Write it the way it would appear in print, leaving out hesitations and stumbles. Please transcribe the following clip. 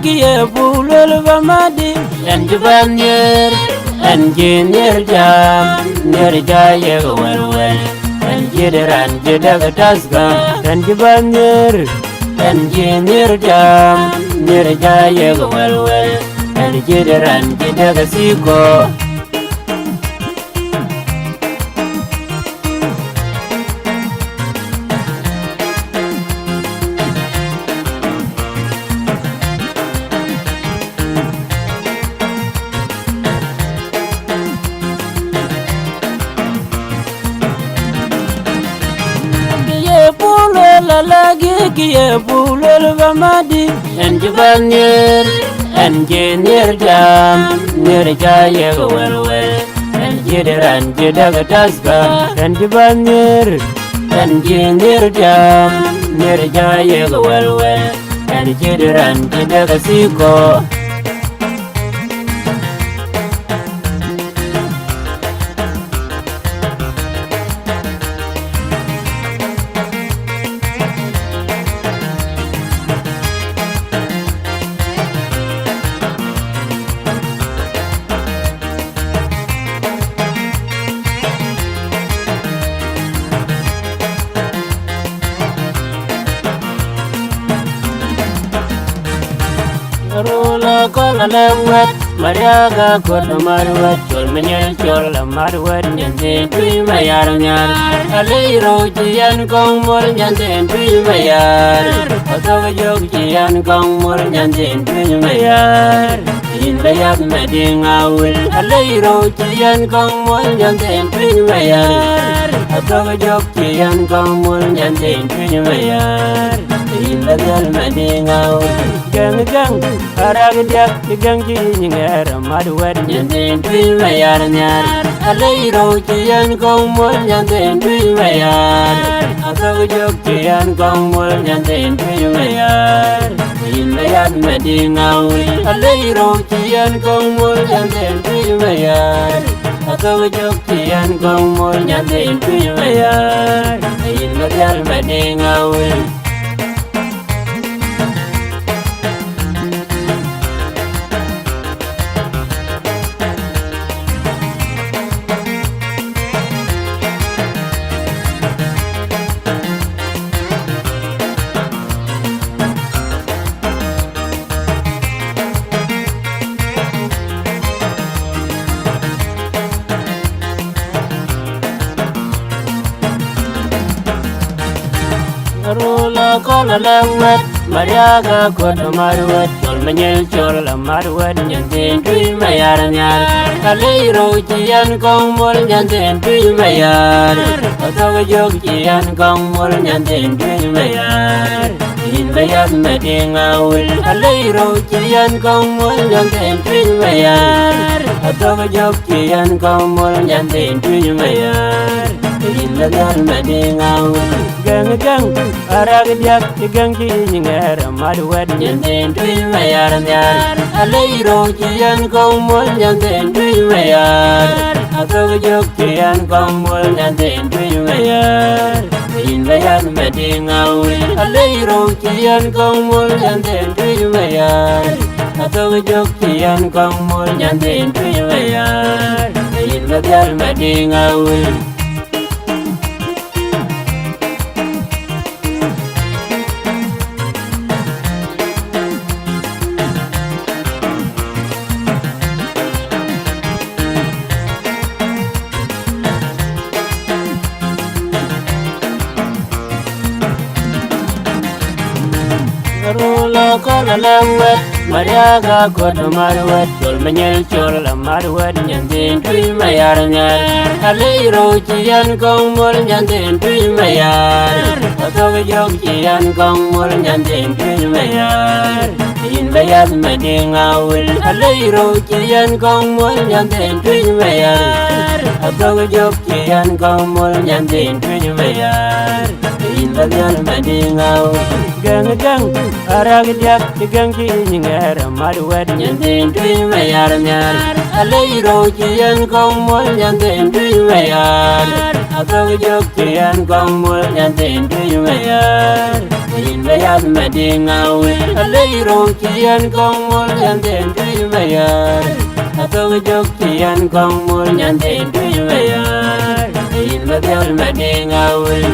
kie bulul vamadi en jubanyer en jinyer jam nerjaye welwel en jideran jidaga tasga en jubanyer en jinyer jam nerjaye welwel en jideran jidaga siko lagi kie bulul vamadi en jubanyer en jinyer jam nerjaye welwel en jideran jidaga tasga en jubanyer en jinyer jam nerjaye welwel en jideran jidaga siko Rola kola lewat Mariaga kola marwat Chol menyel chol la marwat Nyantin tui mayar nyar Aliro jian kong mor Nyantin tui mayar Otoga jog jian kong mor Nyantin tui mayar In bayat meding awil Aliro jian kong mor Nyantin tui mayar Otoga jog jian kong mor Nyantin tui mayar In bayat meding awil gang aragdiak gang jingar madwad nyanten tui mayar nyar aliro jian kong mol nyanten tui mayar atog jog jian kong mol nyanten tui mayar in mayar medingaw aliro jian kong mol nyanten tui mayar atog jog jian kong mol nyanten tui mayar in mayar medingaw Rola kola lewat Mariaga kola marwat Chol menyel chol la marwat Nyantin tui mayar nyar Aliro jian kong mol Nyantin tui mayar Otoga jog jian kong mol Nyantin tui mayar In bayat meding awil Aliro jian kong mol Nyantin tui mayar Otoga jog jian kong mol Nyantin tui mayar In bayat meding awil gang aragdiak gang jingar madwad nyanten tui mayar nyar aliro jian kong mol nyanten tui mayar atog jog jian kong mol nyanten tui mayar in bayat meding awil aliro jian kong mol nyanten tui mayar atog jog jian kong mol nyanten tui mayar in bayat meding awil Rola kola lewat Mariaga kola marwat Chol menyel chol la marwat Nyantin tui mayar nyar Aliro jian kong mol Nyantin tui mayar Otoga jog jian kong mol Nyantin tui mayar In bayat meding awil Aliro jian kong mol Nyantin tui mayar Otoga jog jian kong mol Nyantin tui mayar In bayat meding awil gang aragdiak gang jingar madwad nyanten tui mayar nyar aliro jian kong mol nyanten tui mayar Atau jok kian kong mul nyantin tuju mayar in bayat madingawi aliro kian kong mul nyantin tuju mayar Atau jok kian kong mul nyantin tuju mayar in bayat madingawi